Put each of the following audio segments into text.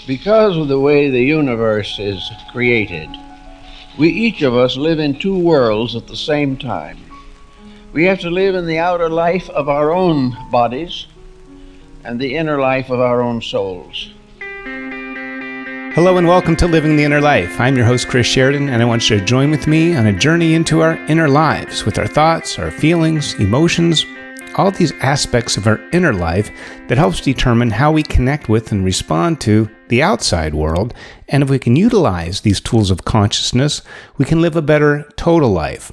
Because of the way the universe is created, we each of us live in two worlds at the same time. We have to live in the outer life of our own bodies and the inner life of our own souls. Hello and welcome to Living the Inner Life. I'm your host, Chris Sheridan, and I want you to join with me on a journey into our inner lives with our thoughts, our feelings, emotions, all these aspects of our inner life that helps determine how we connect with and respond to the outside world. And if we can utilize these tools of consciousness, we can live a better total life.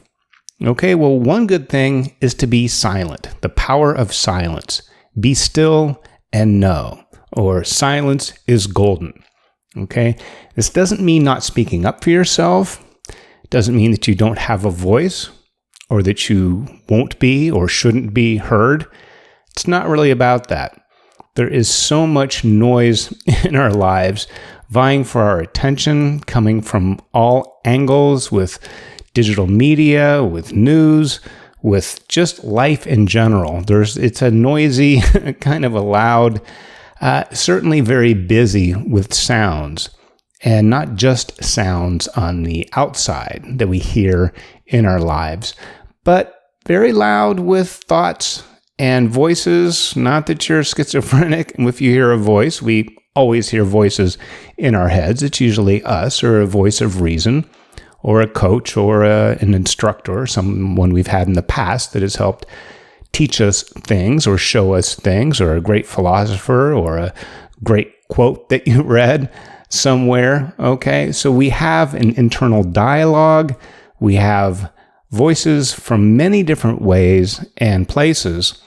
Okay, well, one good thing is to be silent, the power of silence. Be still and know, or silence is golden. Okay, this doesn't mean not speaking up for yourself. It doesn't mean that you don't have a voice or that you won't be or shouldn't be heard. It's not really about that. There is so much noise in our lives vying for our attention, coming from all angles with digital media, with news, with just life in general. It's a noisy, kind of a loud, certainly very busy with sounds, and not just sounds on the outside that we hear in our lives, but very loud with thoughts and voices. Not that you're schizophrenic. If you hear a voice, we always hear voices in our heads. It's usually us or a voice of reason or a coach or an instructor, someone we've had in the past that has helped teach us things or show us things, or a great philosopher or a great quote that you read somewhere. Okay, so we have an internal dialogue. We have voices from many different ways and places,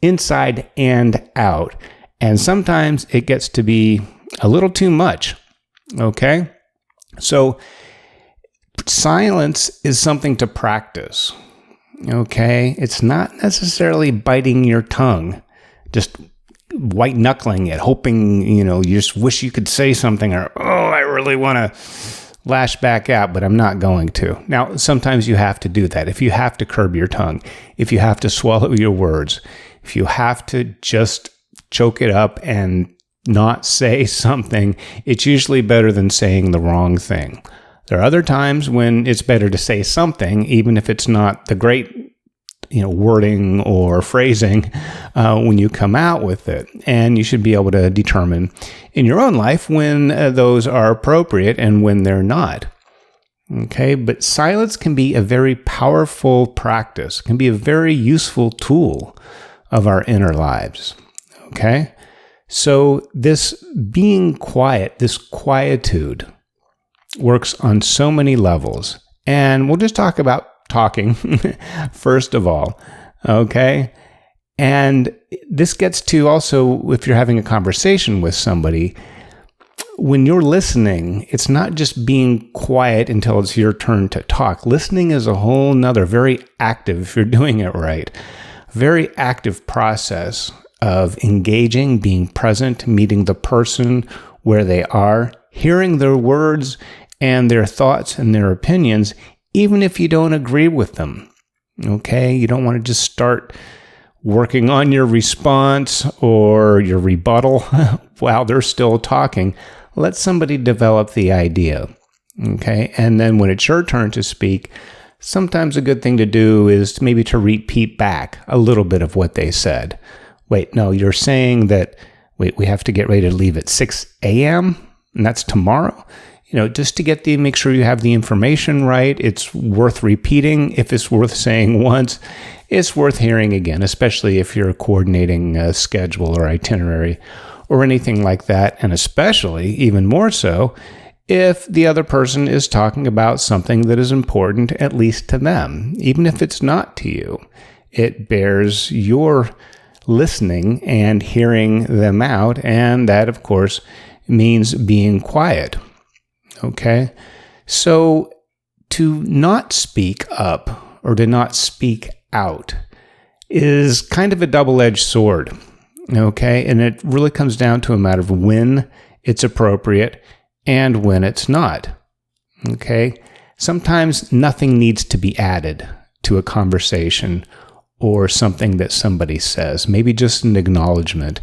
inside and out. And sometimes it gets to be a little too much. Okay, so silence is something to practice. Okay, it's not necessarily biting your tongue, just white knuckling it, hoping, you just wish you could say something, or, I really want to lash back out, but I'm not going to. Now, sometimes you have to do that. If you have to curb your tongue, if you have to swallow your words, if you have to just choke it up and not say something, it's usually better than saying the wrong thing. There are other times when it's better to say something, even if it's not the great, wording or phrasing when you come out with it. And you should be able to determine in your own life when those are appropriate and when they're not. Okay, but silence can be a very powerful practice, can be a very useful tool of our inner lives. Okay, so this being quiet, this quietude, works on so many levels. And we'll just talk about talking first of all, okay? And this gets to also, if you're having a conversation with somebody, when you're listening, it's not just being quiet until it's your turn to talk. Listening is a whole nother, very active, if you're doing it right, very active process of engaging, being present, meeting the person where they are, hearing their words and their thoughts and their opinions, even if you don't agree with them. Okay, you don't want to just start working on your response or your rebuttal while they're still talking. Let somebody develop the idea. Okay, and then when it's your turn to speak, sometimes a good thing to do is maybe to repeat back a little bit of what they said. Wait, no, you're saying that, we have to get ready to leave at 6 a.m., and that's tomorrow? Just to make sure you have the information right. It's worth repeating. If it's worth saying once, it's worth hearing again, especially if you're coordinating a schedule or itinerary or anything like that. And especially, even more so, if the other person is talking about something that is important, at least to them. Even if it's not to you, it bears your listening and hearing them out. And that, of course, means being quiet. Okay, so to not speak up or to not speak out is kind of a double-edged sword. Okay, and it really comes down to a matter of when it's appropriate and when it's not. Okay, sometimes nothing needs to be added to a conversation or something that somebody says. Maybe just an acknowledgement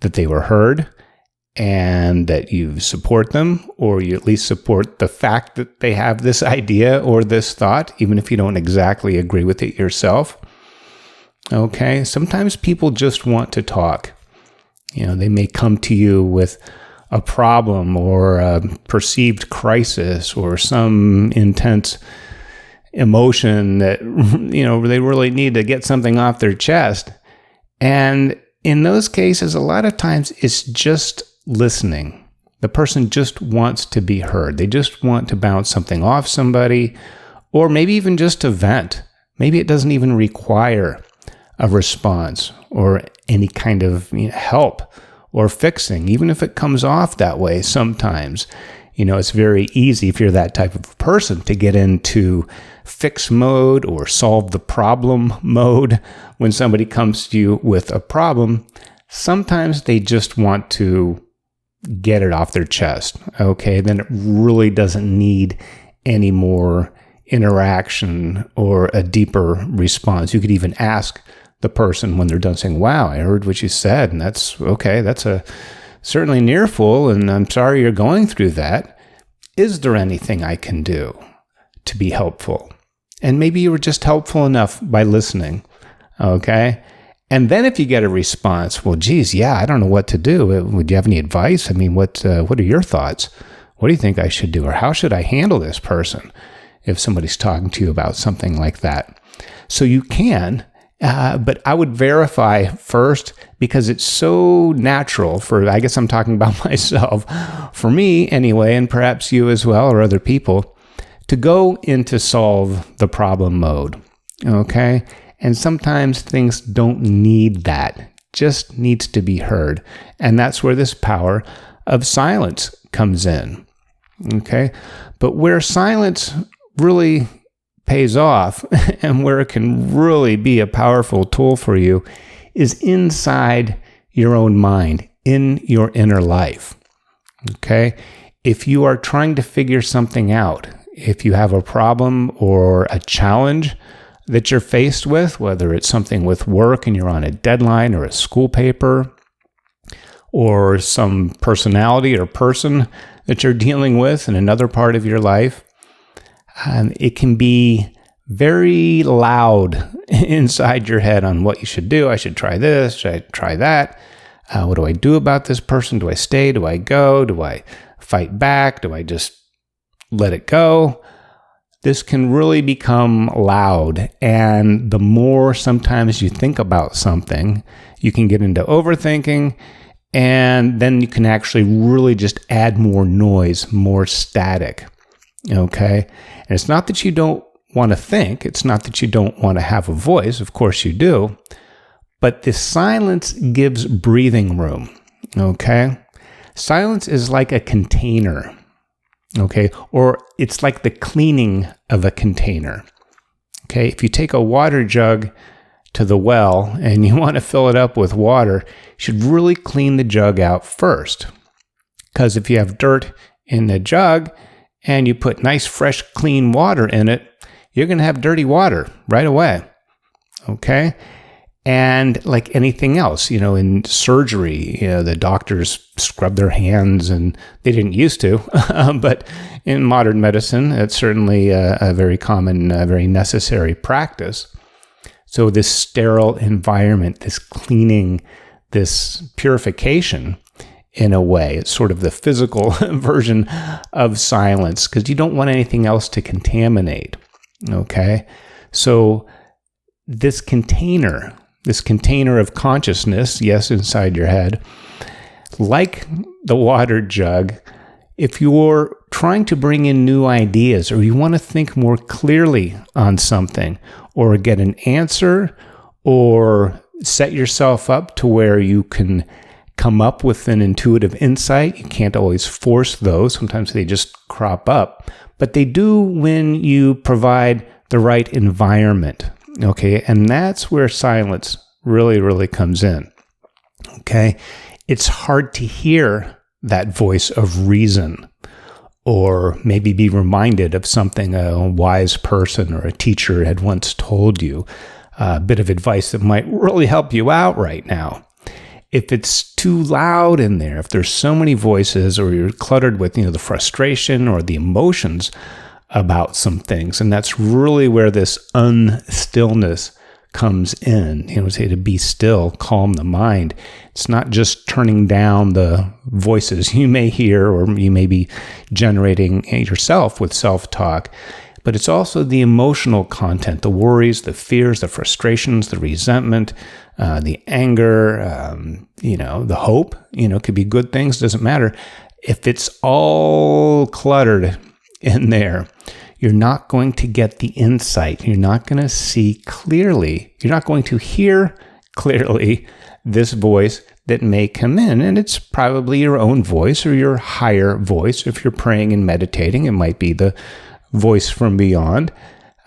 that they were heard and that you support them, or you at least support the fact that they have this idea or this thought, even if you don't exactly agree with it yourself. Okay, sometimes people just want to talk. They may come to you with a problem or a perceived crisis or some intense emotion that, they really need to get something off their chest. And in those cases, a lot of times it's just listening. The person just wants to be heard. They just want to bounce something off somebody, or maybe even just to vent. Maybe it doesn't even require a response or any kind of help or fixing, even if it comes off that way sometimes. It's very easy, if you're that type of person, to get into fix mode or solve the problem mode when somebody comes to you with a problem. Sometimes they just want to get it off their chest. Okay, then it really doesn't need any more interaction or a deeper response. You could even ask the person when they're done saying, "Wow, I heard what you said, and that's okay. That's certainly nearful, and I'm sorry you're going through that. Is there anything I can do to be helpful?" And maybe you were just helpful enough by listening, okay? And then if you get a response, "Well, geez, yeah, I don't know what to do. Would you have any advice? I mean, what are your thoughts? What do you think I should do? Or how should I handle this person?" If somebody's talking to you about something like that. So you can, but I would verify first, because it's so natural I guess I'm talking about myself, for me anyway, and perhaps you as well or other people, to go into solve the problem mode, okay? And sometimes things don't need that, just needs to be heard. And that's where this power of silence comes in, okay? But where silence really pays off and where it can really be a powerful tool for you is inside your own mind, in your inner life. Okay? If you are trying to figure something out, if you have a problem or a challenge that you're faced with, whether it's something with work and you're on a deadline or a school paper, or some personality or person that you're dealing with in another part of your life, it can be very loud inside your head on what you should do. I should try this. Should I try that? What do I do about this person? Do I stay? Do I go? Do I fight back? Do I just let it go? This can really become loud. And the more sometimes you think about something, you can get into overthinking. And then you can actually really just add more noise, more static. Okay? And it's not that you don't want to think. It's not that you don't want to have a voice. Of course you do. But the silence gives breathing room. Okay? Silence is like a container. Okay? Or it's like the cleaning of a container. Okay? If you take a water jug to the well and you want to fill it up with water, you should really clean the jug out first. Because if you have dirt in the jug and you put nice, fresh, clean water in it, you're going to have dirty water right away. Okay? And like anything else, in surgery, the doctors scrub their hands, and they didn't used to, but in modern medicine, it's certainly a very common, very necessary practice. So this sterile environment, this cleaning, this purification, in a way, it's sort of the physical version of silence, because you don't want anything else to contaminate. Okay? So this container of consciousness, yes, inside your head, like the water jug, if you're trying to bring in new ideas, or you want to think more clearly on something, or get an answer, or set yourself up to where you can come up with an intuitive insight. You can't always force those. Sometimes they just crop up, but they do when you provide the right environment. Okay, and that's where silence really, really comes in. Okay, it's hard to hear that voice of reason, or maybe be reminded of something a wise person or a teacher had once told you, a bit of advice that might really help you out right now. If it's too loud in there, if there's so many voices, or you're cluttered with, the frustration or the emotions about some things, and that's really where this unstillness comes in. Say to be still, calm the mind. It's not just turning down the voices you may hear or you may be generating yourself with self-talk, but it's also the emotional content, the worries, the fears, the frustrations, the resentment, the anger, the hope, could be good things, doesn't matter. If it's all cluttered in there, you're not going to get the insight. You're not going to see clearly. You're not going to hear clearly this voice that may come in. And it's probably your own voice or your higher voice. If you're praying and meditating, it might be the voice from beyond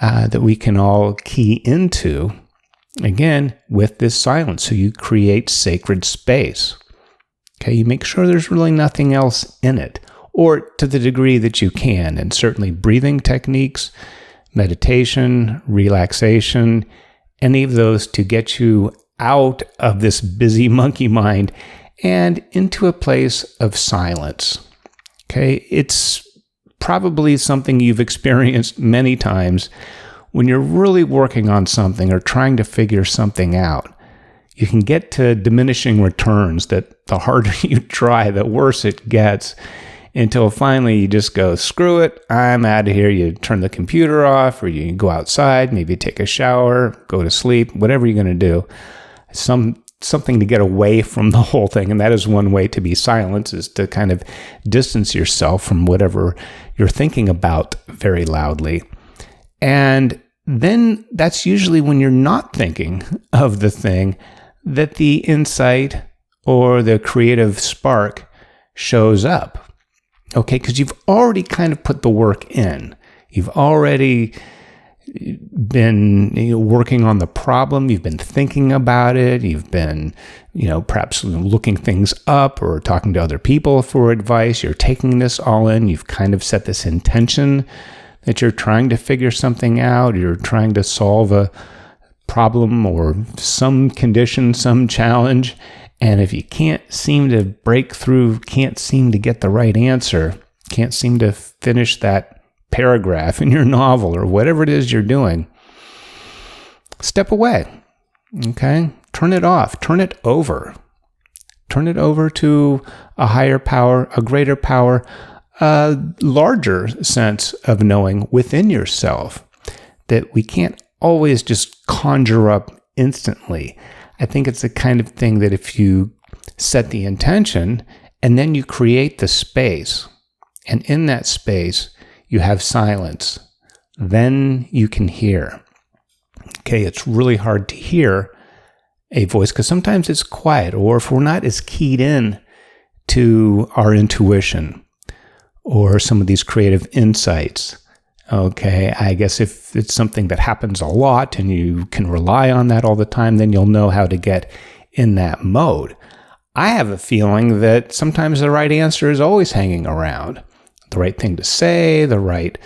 that we can all key into, again, with this silence. So you create sacred space. Okay, you make sure there's really nothing else in it, or to the degree that you can. And certainly breathing techniques, meditation, relaxation, any of those to get you out of this busy monkey mind and into a place of silence. Okay, it's probably something you've experienced many times when you're really working on something or trying to figure something out. You can get to diminishing returns, that the harder you try, the worse it gets, until finally you just go, screw it, I'm out of here. You turn the computer off, or you go outside, maybe take a shower, go to sleep, whatever you're going to do. Something to get away from the whole thing. And that is one way to be silent, is to kind of distance yourself from whatever you're thinking about very loudly. And then that's usually when you're not thinking of the thing that the insight or the creative spark shows up. Okay, because you've already kind of put the work in. You've already been working on the problem. You've been thinking about it. You've been, perhaps looking things up or talking to other people for advice. You're taking this all in. You've kind of set this intention that you're trying to figure something out. You're trying to solve a problem or some condition, some challenge. And if you can't seem to break through, can't seem to get the right answer, can't seem to finish that paragraph in your novel or whatever it is you're doing, step away. Okay? Turn it off. Turn it over. Turn it over to a higher power, a greater power, a larger sense of knowing within yourself that we can't always just conjure up instantly. I think it's the kind of thing that if you set the intention and then you create the space, and in that space you have silence, then you can hear. Okay, it's really hard to hear a voice because sometimes it's quiet, or if we're not as keyed in to our intuition or some of these creative insights. Okay, I guess if it's something that happens a lot and you can rely on that all the time, then you'll know how to get in that mode. I have a feeling that sometimes the right answer is always hanging around. The right thing to say, the right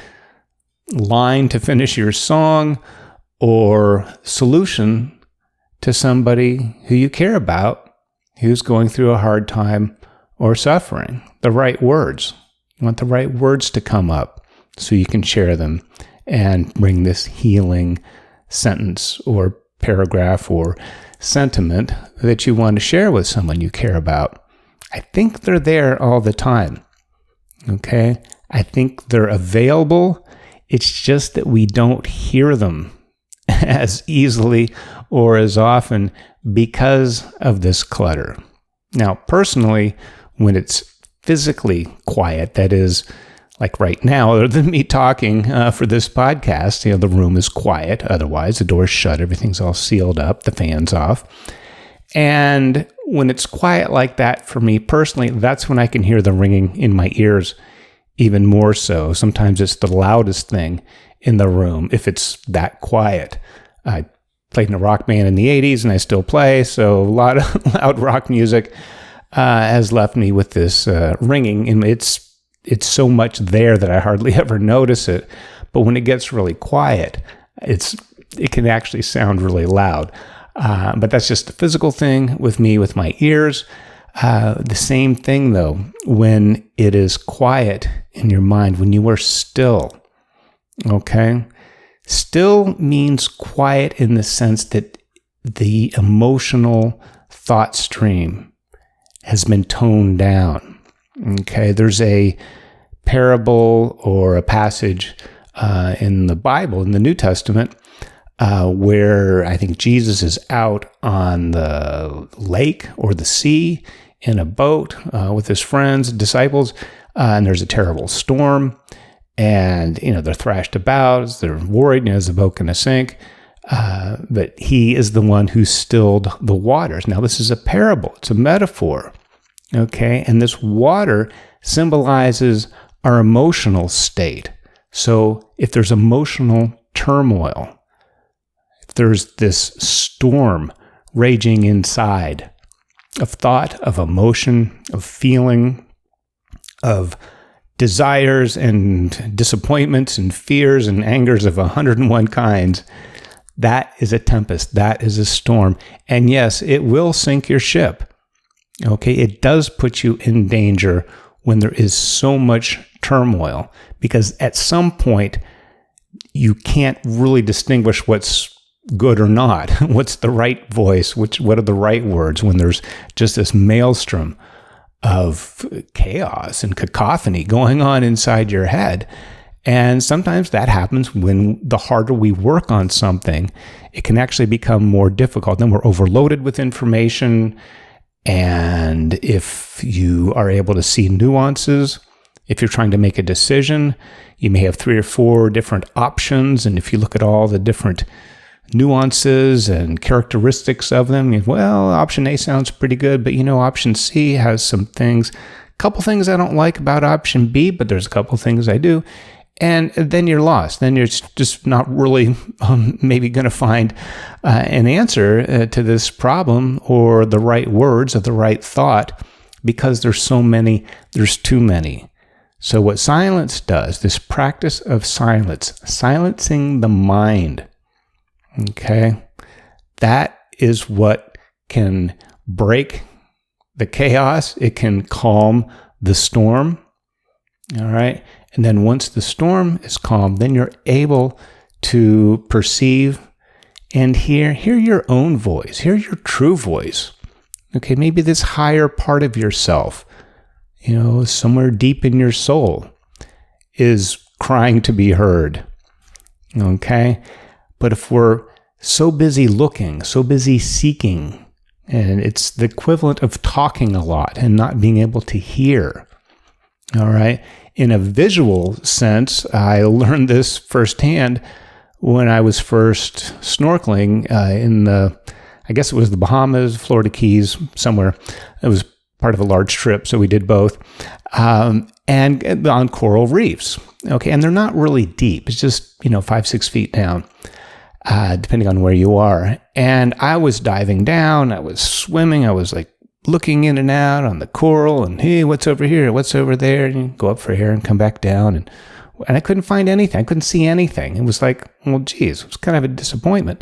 line to finish your song, or solution to somebody who you care about who's going through a hard time or suffering. The right words. You want the right words to come up so you can share them and bring this healing sentence or paragraph or sentiment that you want to share with someone you care about. I think they're there all the time. Okay? I think they're available. It's just that we don't hear them as easily or as often because of this clutter. Now, personally, when it's physically quiet, that is, like right now, other than me talking for this podcast, the room is quiet. Otherwise, the door's shut, everything's all sealed up, the fan's off. And when it's quiet like that, for me personally, that's when I can hear the ringing in my ears even more so. Sometimes it's the loudest thing in the room if it's that quiet. I played in a rock band in the 80s and I still play, so a lot of loud rock music has left me with this ringing, and it's so much there that I hardly ever notice it. But when it gets really quiet, it can actually sound really loud. But that's just a physical thing with me, with my ears. The same thing, though, when it is quiet in your mind, when you are still, okay? Still means quiet in the sense that the emotional thought stream has been toned down, okay? There's a parable or a passage in the Bible, in the New Testament, where I think Jesus is out on the lake or the sea in a boat with his friends, disciples, and there's a terrible storm, and they're thrashed about, they're worried, is the boat going to sink? But he is the one who stilled the waters. Now, this is a parable; it's a metaphor, okay? And this water symbolizes our emotional state. So, if there's emotional turmoil, if there's this storm raging inside, of thought, of emotion, of feeling, of desires and disappointments and fears and angers of 101 kinds, that is a tempest. That is a storm. And yes, it will sink your ship. Okay, it does put you in danger when there is so much turmoil, because at some point you can't really distinguish what's good or not, what's the right voice, what are the right words, when there's just this maelstrom of chaos and cacophony going on inside your head. And sometimes that happens when the harder we work on something, it can actually become more difficult. Then we're overloaded with information. And if you are able to see nuances, if you're trying to make a decision, you may have 3 or 4 different options. And if you look at all the different nuances and characteristics of them, well, option A sounds pretty good, but option C has some things, a couple things I don't like about option B, but there's a couple things I do. And then you're lost. Then you're just not really maybe going to find an answer to this problem or the right words or the right thought, because there's so many, there's too many. So what silence does, this practice of silence, silencing the mind, okay, that is what can break the chaos. It can calm the storm, all right? And then once the storm is calm, then you're able to perceive and hear your own voice, hear your true voice. Okay, maybe this higher part of yourself, somewhere deep in your soul is crying to be heard. Okay? But if we're so busy looking, so busy seeking, and it's the equivalent of talking a lot and not being able to hear, all right? In a visual sense, I learned this firsthand when I was first snorkeling I guess it was the Bahamas, Florida Keys, somewhere. It was part of a large trip, so we did both. And on coral reefs, okay? And they're not really deep. It's just, 5-6 feet down, depending on where you are. And I was diving down. I was swimming. I was like looking in and out on the coral and, hey, what's over here? What's over there? And you go up for air and come back down. And I couldn't find anything. I couldn't see anything. It was like, well, geez, it was kind of a disappointment.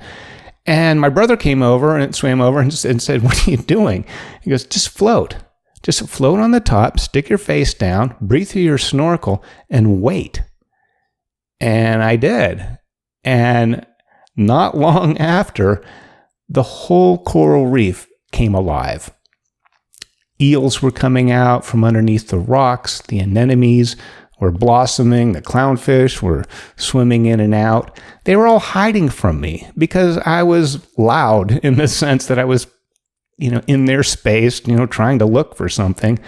And my brother came over and swam over and said, what are you doing? He goes, just float. Just float on the top, stick your face down, breathe through your snorkel, and wait. And I did. And not long after, the whole coral reef came alive. Eels were coming out from underneath the rocks. The anemones were blossoming. The clownfish were swimming in and out. They were all hiding from me because I was loud in the sense that I was, in their space, trying to look for something.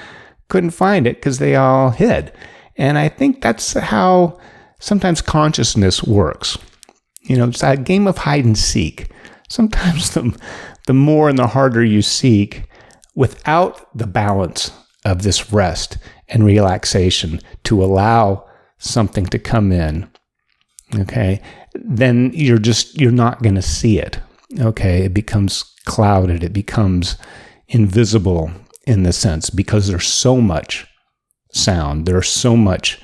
Couldn't find it because they all hid. And I think that's how sometimes consciousness works. It's a game of hide and seek. Sometimes the more and the harder you seek, without the balance of this rest and relaxation to allow something to come in, okay, then you're not going to see it, okay? It becomes clouded. It becomes invisible in the sense because there's so much sound. There's so much,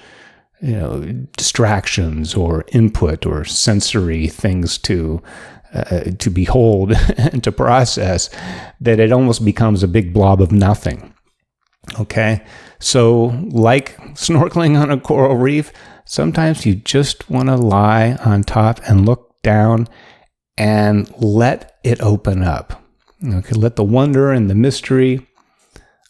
distractions or input or sensory things to to behold and to process, that it almost becomes a big blob of nothing. Okay? So like snorkeling on a coral reef, sometimes you just want to lie on top and look down and let it open up. Okay, let the wonder and the mystery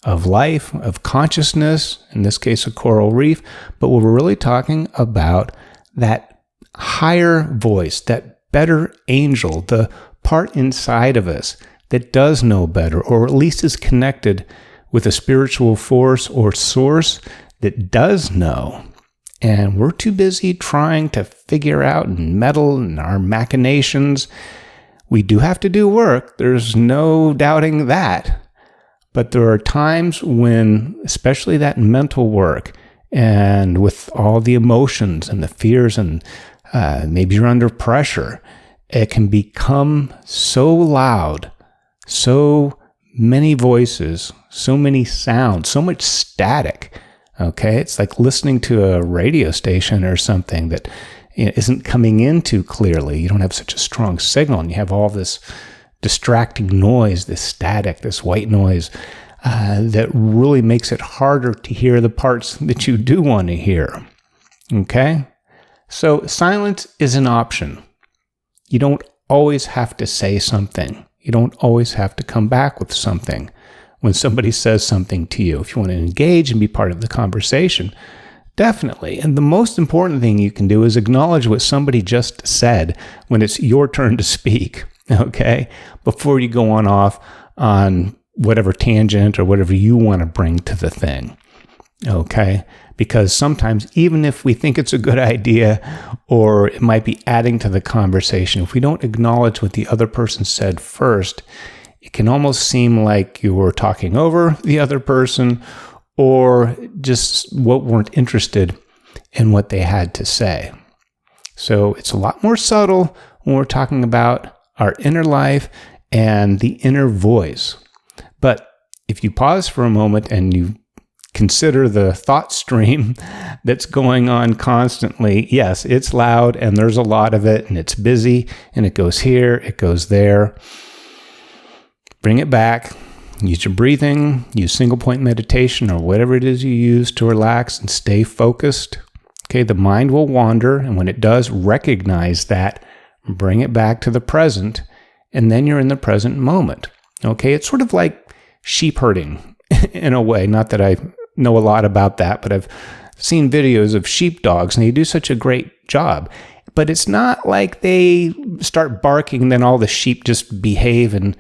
of life, of consciousness, in this case a coral reef, but we're really talking about that higher voice, that better angel, the part inside of us that does know better, or at least is connected with a spiritual force or source that does know. And we're too busy trying to figure out and meddle in our machinations. We do have to do work. There's no doubting that. But there are times when, especially that mental work, and with all the emotions and the fears, and maybe you're under pressure, it can become so loud, so many voices, so many sounds, so much static. Okay, it's like listening to a radio station or something that isn't coming in too clearly. You don't have such a strong signal, and you have all this distracting noise, this static, this white noise that really makes it harder to hear the parts that you do want to hear. Okay, so silence is an option. You don't always have to say something. You don't always have to come back with something when somebody says something to you. If you want to engage and be part of the conversation, definitely. And the most important thing you can do is acknowledge what somebody just said when it's your turn to speak, okay? Before you go off on whatever tangent or whatever you want to bring to the thing, okay? Because sometimes, even if we think it's a good idea or it might be adding to the conversation, if we don't acknowledge what the other person said first, it can almost seem like you were talking over the other person, or just weren't interested in what they had to say. So it's a lot more subtle when we're talking about our inner life and the inner voice. But if you pause for a moment and you consider the thought stream that's going on constantly, yes, it's loud and there's a lot of it and it's busy and it goes here, it goes there. Bring it back. Use your breathing, use single point meditation or whatever it is you use to relax and stay focused. Okay, the mind will wander, and when it does, recognize that, bring it back to the present, and then you're in the present moment. Okay, it's sort of like sheep herding in a way. Not that I know a lot about that, but I've seen videos of sheepdogs, and they do such a great job. But it's not like they start barking and then all the sheep just behave and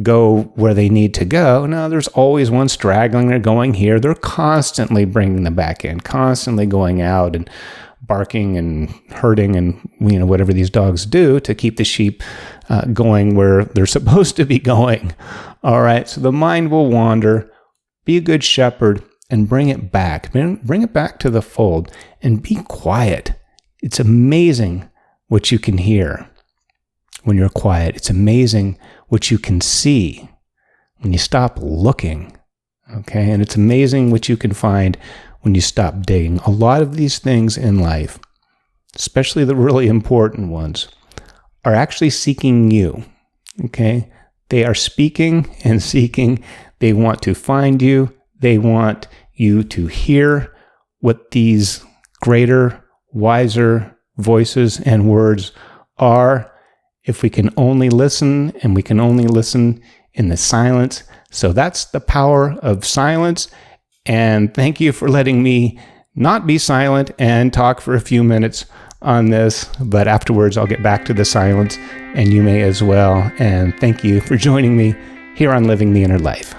go where they need to go. No, there's always one straggling or going here. They're constantly bringing them back in, constantly going out and barking and herding and whatever these dogs do to keep the sheep going where they're supposed to be going. All right, so the mind will wander. Be a good shepherd and bring it back. Bring it back to the fold and be quiet. It's amazing what you can hear when you're quiet. It's amazing what you can see when you stop looking, okay? And it's amazing what you can find when you stop digging. A lot of these things in life, especially the really important ones, are actually seeking you, okay? They are speaking and seeking. They want to find you. They want you to hear what these greater, wiser voices and words are. If we can only listen, and we can only listen in the silence. So that's the power of silence. And thank you for letting me not be silent and talk for a few minutes on this. But afterwards, I'll get back to the silence, and you may as well. And thank you for joining me here on Living the Inner Life.